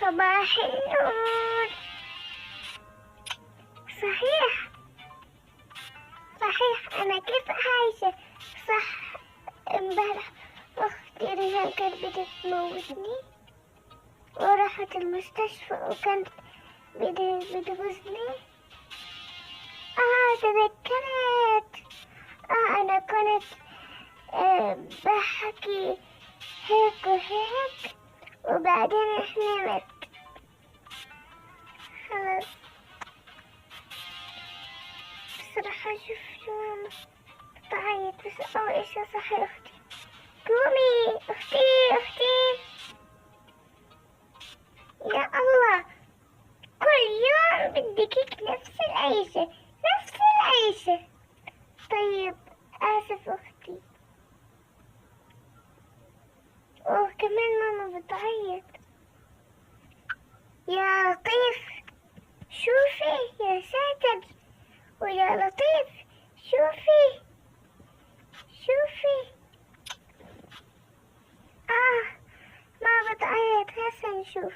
صباح النور. صحيح أنا كيف عايشة؟ صح، امبارح أختي ريهام كانت بتموتني ورحت المستشفى وكانت بتبوسني. تذكرت. أنا كنت بحكي هيك وهيك وبعدين نمت. خلاص بصراحة شوف ماما بتعيط، بس أول إشي صحي أختي. قومي أختي. يا الله، كل يوم بدك نفس العيشة. طيب آسف أختي. كمان ماما بتعيط. يا لطيف شوفي، يا ساتر، ويا لطيف شوفي. ما بتعيط، هسه نشوف.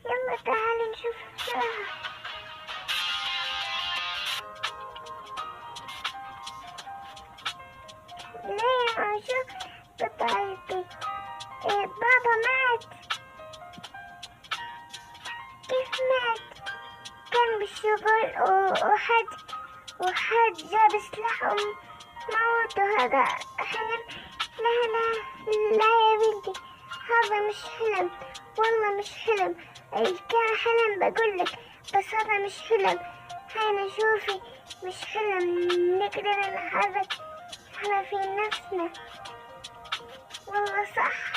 يلا تعالي نشوف بسرعة. ليه ما شوف بتعيطي؟ بابا مات. كيف مات؟ كان بالشغل وحد جاب سلاح وموته. هذا حلم؟ لا يا بنتي، هذا مش حلم، والله مش حلم. كان حلم بقولك، بس هذا مش حلم. هينا شوفي، مش حلم، نقدر نحرك احنا في نفسنا. والله صح،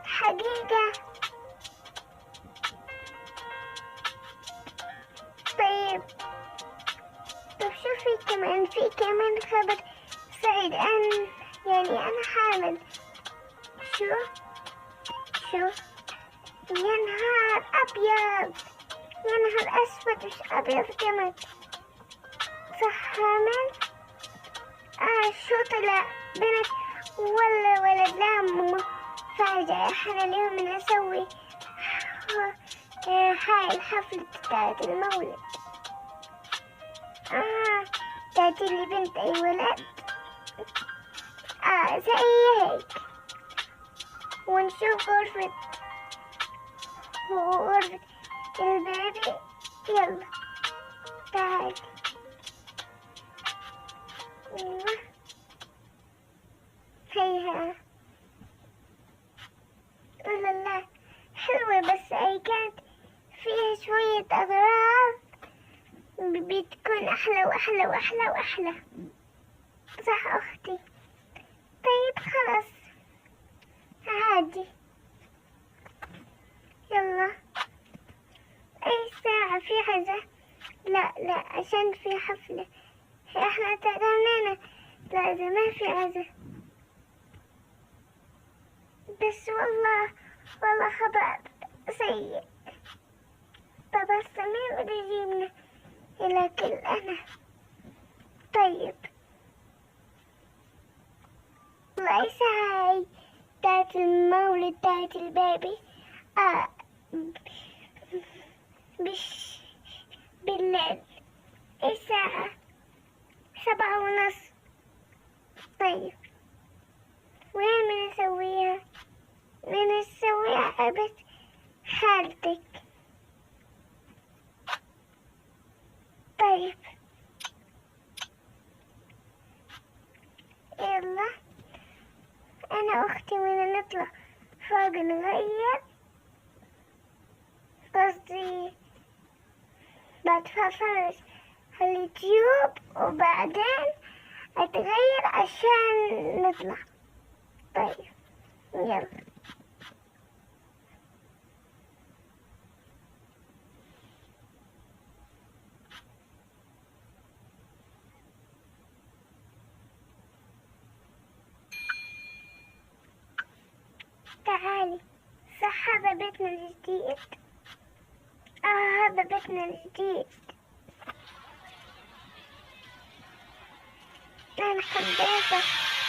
حقيقة. طيب شوفي كمان، في كمان خبر سعيد. أنا حامل. شو يا نهار أبيض، يا نهار أسود، مش أبيض كمان. صح حامل؟ شو طلع، بنت ولا ولد؟ لا ماما، فاجأة. احنا اليوم نسوي هاي الحفلة بتاعت المولد. تأتي لي بنت أي ولد؟ زي هيك. ونشوف غرفة البيبي. يلا تعال. هيها. لا حلوة، بس أي كانت فيها شوية أغراض بتكون أحلى وأحلى وأحلى وأحلى. صح أختي؟ طيب خلاص عادي. يلا. أي ساعة في عزة؟ لا عشان في حفلة. احنا تغنينا. لا إذا ما في عزة. بس والله خبر سيء. بابا السمير بده يجيبنا إلى كل أنا. طيب والله هاي تاعت المولد تاعت البيبي. بالليل. الساعة 7:30. طيب وين بنسويها؟ بنسويها بيت خالتك. طيب يلا، أنا وأختي بدنا نطلع فوق نغير، قصدي بتفرج على اليوتيوب وبعدين أتغير عشان نطلع. طيب يلا. تعالي. صح هذا بيتنا الجديد. هذا بيتنا الجديد. أنا حبيته.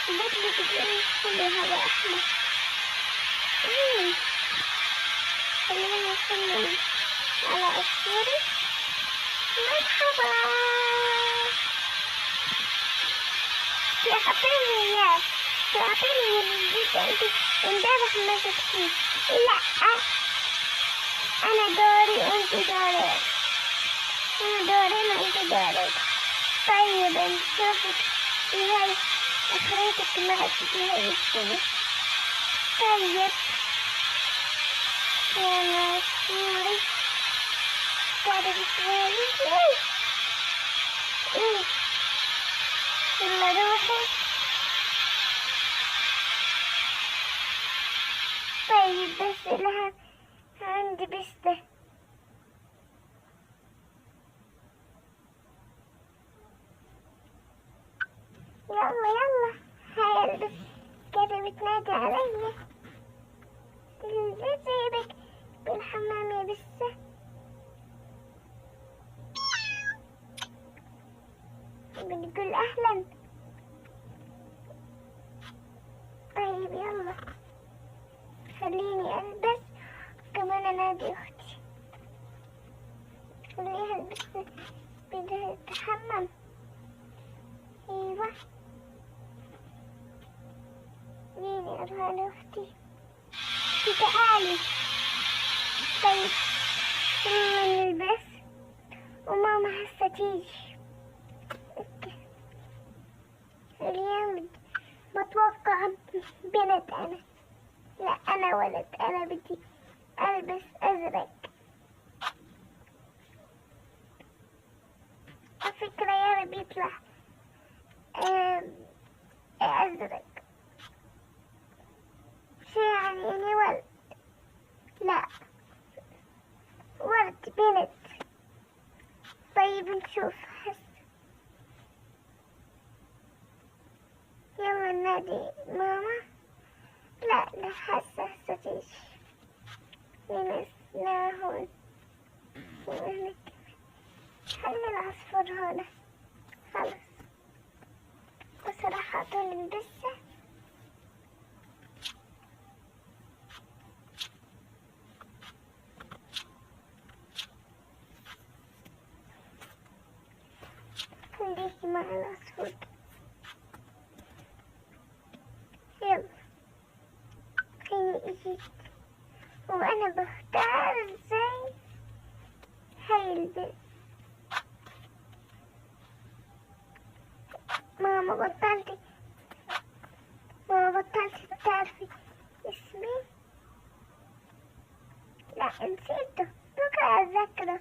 البيت اللي تقولي حلو، هذا أحلى. خلينا نسلم على أسطوري. مرحبا، تعطيني الجزء انت امبارح ما شفتيه. لا، انا دوري وانت دورك، انا دورين وانت دورك. طيب نشوفك هاي اخرتك معك هاي السنة. طيب يا ناصوري قاعدة بتسوالي ايه يلا روحي. طيب بس لها عندي بسته. يلا هاي البس كده بتنادي علي. جيبك بالحمام يا بسه. بتقول اهلا. طيب يلا خليني البس كمان انادي اختي. خليها البس بدها تتحمم. ايوه خليني اروح لاختي. تعالي. طيب يلا نلبس وماما هسه تيجي. اليوم بتوقع بنت انا. لا انا ولد، انا بدي البس ازرق. الفكرة يا رب يطلع ازرق. شو يعني اني ولد؟ لا ولد بنت. طيب نشوف هسه. يلا نادي ماما. لا هسه تيجي. لا هون هناك. خلي العصفور هنا خلص. بس راح اعطوني البسة. خليكي مع العصفور. يلا خليني اجيك وانا بختار ازاي هاي البس. ماما بطلتي تعرفي اسمي؟ لا نسيته. بكرة أذكره.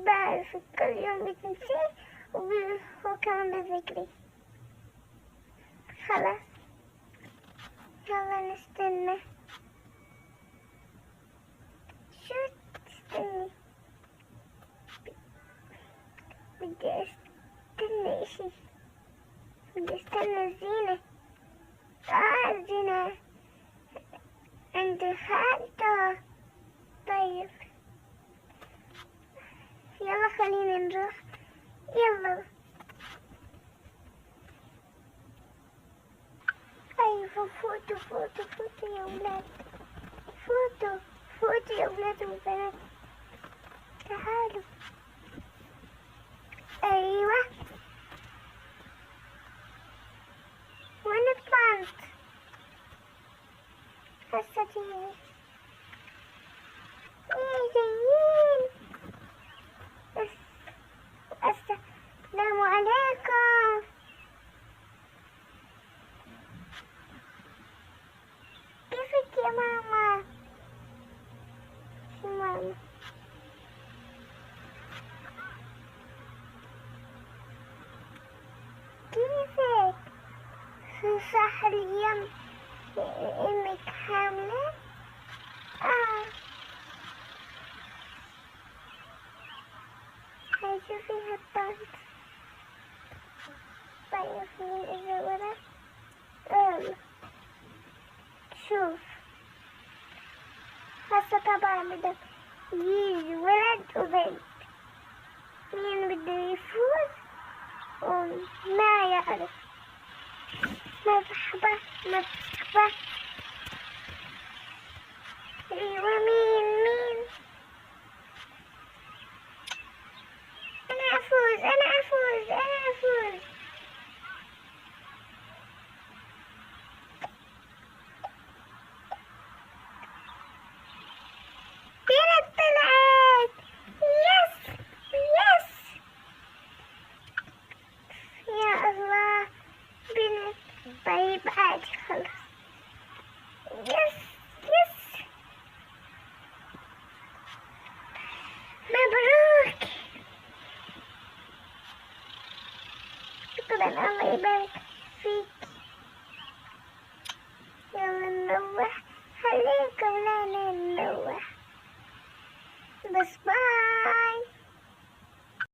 بعرفك كل يوم بتنسيه وكمان بذكري. خلاص يلا نستنى. شو تستني؟ بدي استنى اشي. بدي استنى الزينة. الزينة عند خالته. طيب يلا خلينا نروح. يلا أيوة فوتوا يا ولاد. فوتوا يا ولاد وبنات. تعالوا. أيوة وين طلعت؟ هسه تيجي. جايين. السلام عليكم. كيفك يا ماما؟ شو ماما؟ كيفك؟ صح اليوم امك حاملة؟ هاي شوفي هالطنط. طيب مين اجا ورا؟ شوف هسه طبعا بده يجي ولد وبنت. مين بده يفوز وما يعرف. مرحبا. شكرا، الله يبارك فيك. يلا نروح، خليكم لا نروح. بس باي.